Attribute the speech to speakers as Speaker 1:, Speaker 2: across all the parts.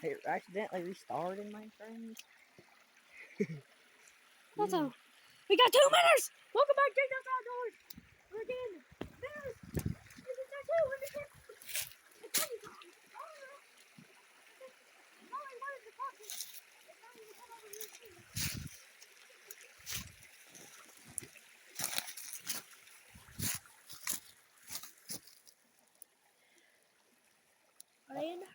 Speaker 1: It accidentally restarted, my friends.
Speaker 2: What's up? We got 2 minutes! Welcome back to Jake's Outdoors! We're again. Minnows! This is our 2 in the ship. It's only time. Molly wanted to talk to us. It's time to come over here too. Are they in there?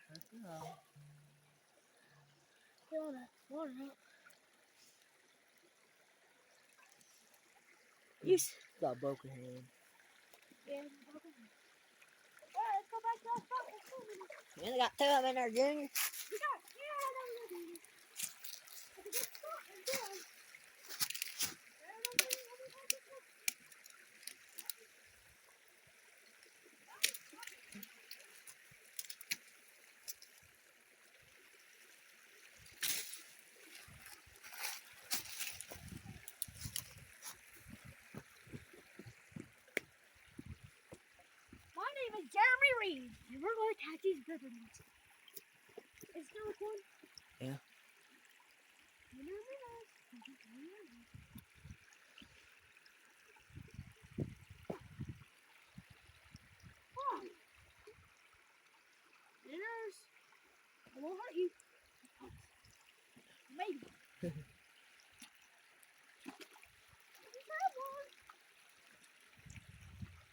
Speaker 2: Fill all that water up.
Speaker 1: Got broken hand.
Speaker 2: Yeah, okay. Alright, let's go back to our spot. Let's go.
Speaker 1: You only got 2 of them in there, Junior.
Speaker 2: We got, yeah, I know we got it. It's a good spot. Let's go. My name is Jeremy Reed, and we're going to catch these river monsters. Is it still recording?
Speaker 1: Yeah.
Speaker 2: Oh. Minnows. I won't hurt you. Maybe.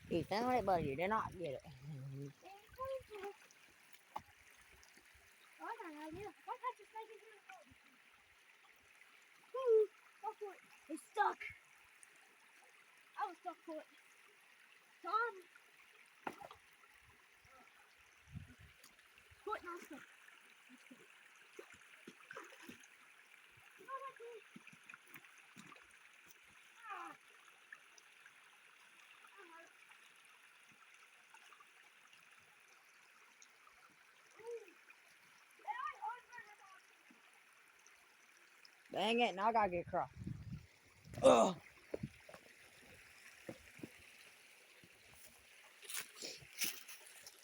Speaker 1: You found it, but you did not get it.
Speaker 2: Oh, I got an idea. I'll catch a snake in here. Ooh, go for it. It's stuck. I was stuck for it. Tom. Foot not stuck.
Speaker 1: Dang it, now I gotta get across. Ugh.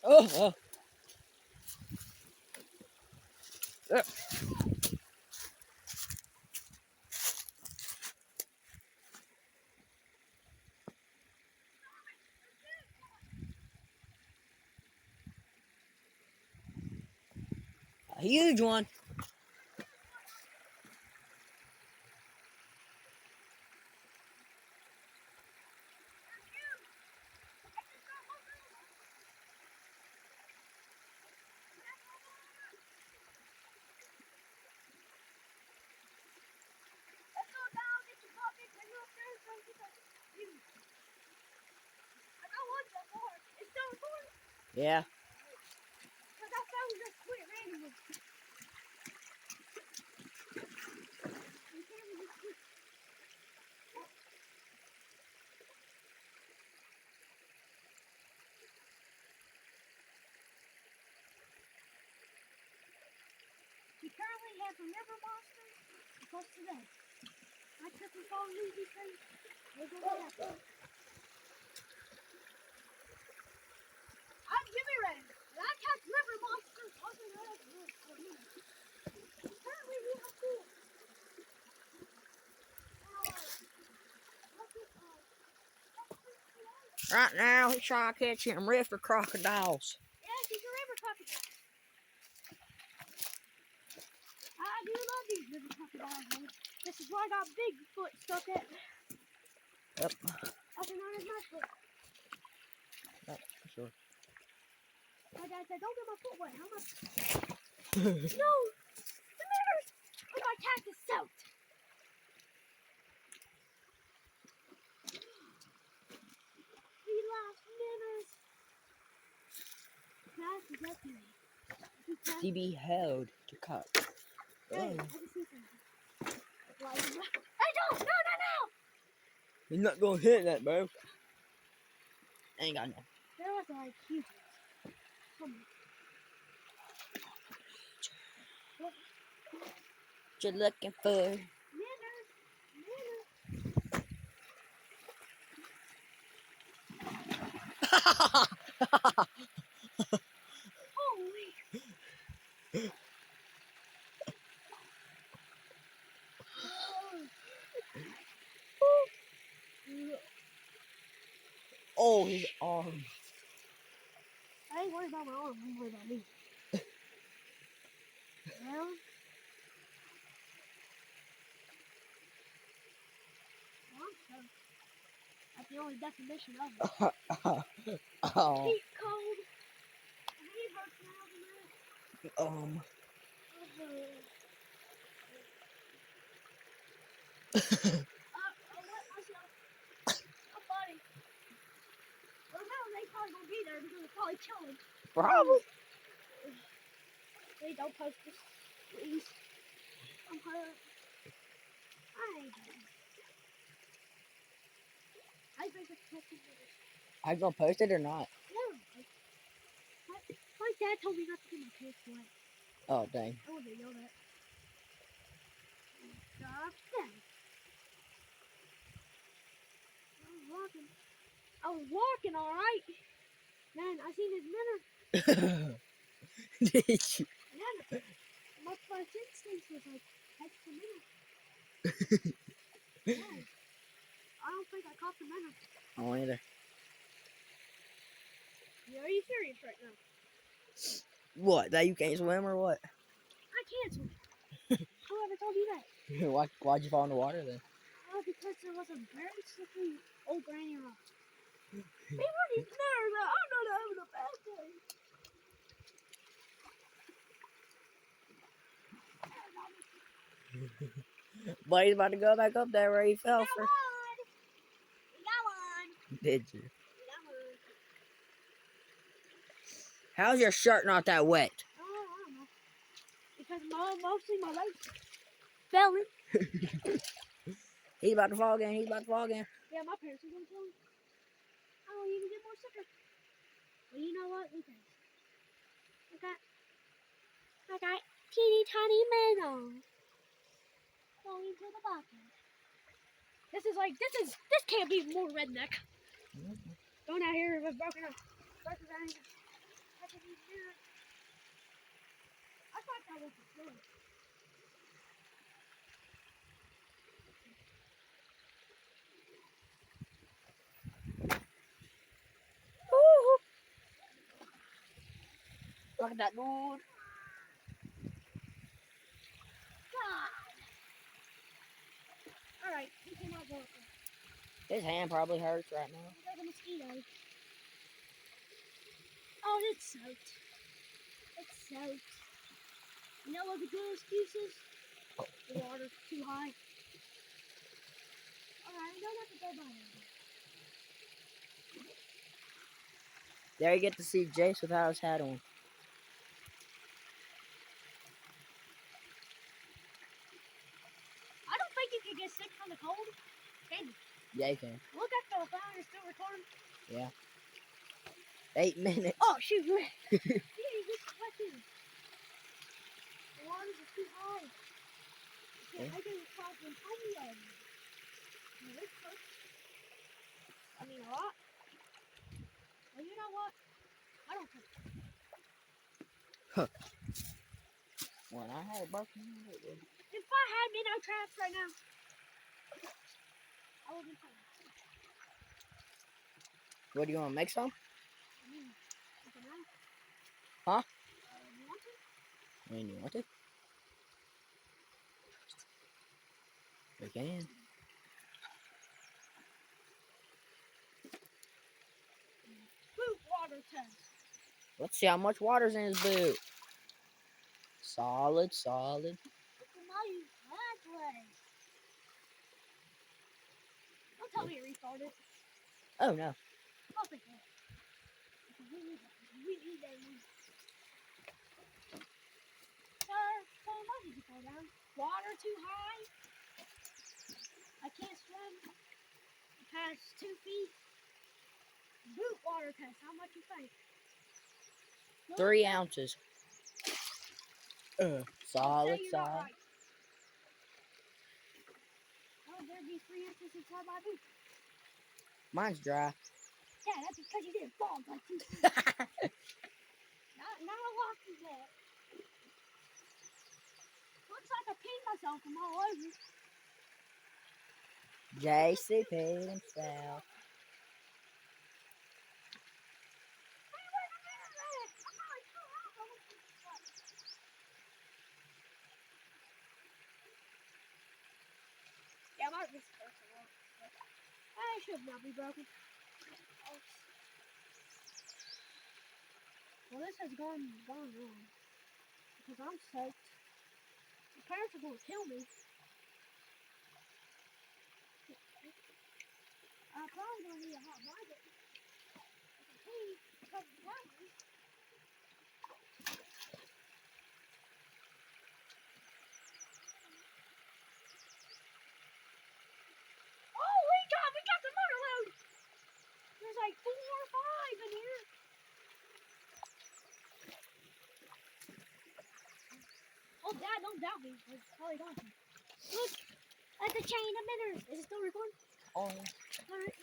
Speaker 1: Oh. A huge one. Yeah.
Speaker 2: Because I found just quit randomly. We currently have a river monster close to that. I took him all these things. We'll go with that. I'm Jimmy Red. And I catch river monsters other than currently we have 2.
Speaker 1: Right now, he's trying to catch him river crocodiles.
Speaker 2: Yes, he's a river crocodile. I do love these river crocodiles. This is where I got Bigfoot stuck at.
Speaker 1: Yep.
Speaker 2: Also known as my foot.
Speaker 1: Yep, for sure.
Speaker 2: My dad said, don't get my foot wet. How much? No! The mirrors! Oh, my cat is soaked. We lost minnows. Cat is up here.
Speaker 1: To be held to cut.
Speaker 2: Hey, I can see something. Hey, don't! No, no, no!
Speaker 1: He's not gonna hit that, bro. Ain't got nothing.
Speaker 2: There was like huge. Come on.
Speaker 1: What you looking for?
Speaker 2: Minnows. Holy.
Speaker 1: arm.
Speaker 2: I ain't worried about my arm. I'm worried about me. Well, I'm tough. That's the only definition of it.
Speaker 1: Oh,
Speaker 2: Heat, cold. My head hurts now, man. What myself? I'm funny. Well, now they probably gonna be there because it's probably chilling.
Speaker 1: probably.
Speaker 2: Please don't post this, please. I'm hurt. I ain't hurt. I think it's posted this.
Speaker 1: Are you gonna post it or not?
Speaker 2: No. My dad told me not to get my pants wet.
Speaker 1: Oh, dang.
Speaker 2: I wouldn't know that. Stop that. I was walking, all right. Man, I seen his minnow.
Speaker 1: Did you?
Speaker 2: Yeah, my first instinct was like, catch the minnow. No, I don't think I caught the minnow.
Speaker 1: I won't either.
Speaker 2: Yeah, are you serious right now?
Speaker 1: What? That you can't swim or what?
Speaker 2: I can't swim. Whoever told you that?
Speaker 1: Why'd you fall in the water then?
Speaker 2: Because there was a very slippery old granny rock. They weren't even there. I'm not having a bad day.
Speaker 1: But he's about to go back up there where he fell for.
Speaker 2: We got one.
Speaker 1: Did you?
Speaker 2: We got one.
Speaker 1: How's your shirt not that wet?
Speaker 2: Oh, I don't know. Because mostly my legs fell in.
Speaker 1: He's about to fall again. He's about to fall again.
Speaker 2: Yeah, my parents are going to kill him. I don't even get more sicker. Well, you know what? We can. I got teeny tiny minnows going to the bucket. This can't be more redneck. Going out here with broken up. I thought that was a story.
Speaker 1: Look at that dude.
Speaker 2: God. Alright, he came out broken.
Speaker 1: His hand probably hurts right now.
Speaker 2: He's like a mosquito. Oh, it's soaked. It's soaked. You know what the good excuse is? The water's too high. Alright, don't have to go by there.
Speaker 1: There you get to see Jace without his hat on.
Speaker 2: I don't think you can get sick from the cold. Can you?
Speaker 1: Yeah, you can.
Speaker 2: Look at the phone, it's still recording.
Speaker 1: Yeah. 8 minutes.
Speaker 2: Oh, shoot. Yeah, you get sweating. The waters are too high. You can't make it across the patio. This hurts. I mean, a lot. Well, you know what? I don't care.
Speaker 1: When I had a broken
Speaker 2: If I had minnow traps right now, I would be fine.
Speaker 1: What do you want to make some?
Speaker 2: I mean, you can have.
Speaker 1: Huh?
Speaker 2: You want to?
Speaker 1: I mean, you want to? We can.
Speaker 2: Boot water test.
Speaker 1: Let's see how much water's in his boot. Solid, solid.
Speaker 2: Look at my flag leg. Don't tell me it restarted.
Speaker 1: Oh, no.
Speaker 2: I'll take that. We need that news. Sir, why did you fall down? Water too high? I can't swim past 2 feet. Boot water test. How much you think?
Speaker 1: 3 ounces. Solid,
Speaker 2: you're
Speaker 1: solid.
Speaker 2: not right. How would there be 3 inches inside my boot?
Speaker 1: Mine's dry.
Speaker 2: Yeah, that's because you didn't fall like 2 feet. Not a lot of that. Looks like I peed myself from all over.
Speaker 1: JC peed himself.
Speaker 2: should not be broken. Oh. Well, this has gone wrong. Because I'm soaked. My parents are going to kill me. I'm probably going to need a hot blanket. Hey, because the cabin. Oh, we got the motor load. There's like 4 or 5 in here. Oh, Dad, don't doubt me. It's probably gone. Look at the chain of minnows. Is it still recording?
Speaker 1: Oh.
Speaker 2: Alright.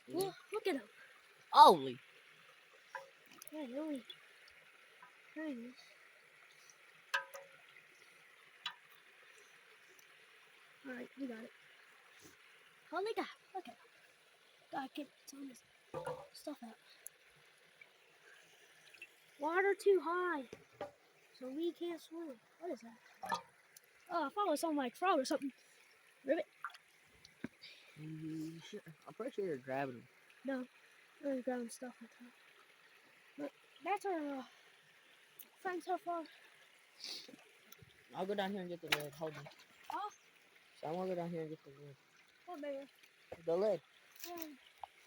Speaker 2: Look at them.
Speaker 1: Holy.
Speaker 2: Yeah, the only thing is. Alright, we got it. Holy God, look at them. Gotta get some of this stuff out. Water too high, so we can't swim. What is that? Oh, I thought it was something like frog or something. Ribbit?
Speaker 1: I'm pretty sure you're grabbing them.
Speaker 2: No, I'm grabbing stuff like that. But that's our friend so far.
Speaker 1: I'll go down here and get the lid. Hold on.
Speaker 2: Oh?
Speaker 1: So I want to go down here and get the lid.
Speaker 2: What, baby?
Speaker 1: The lid.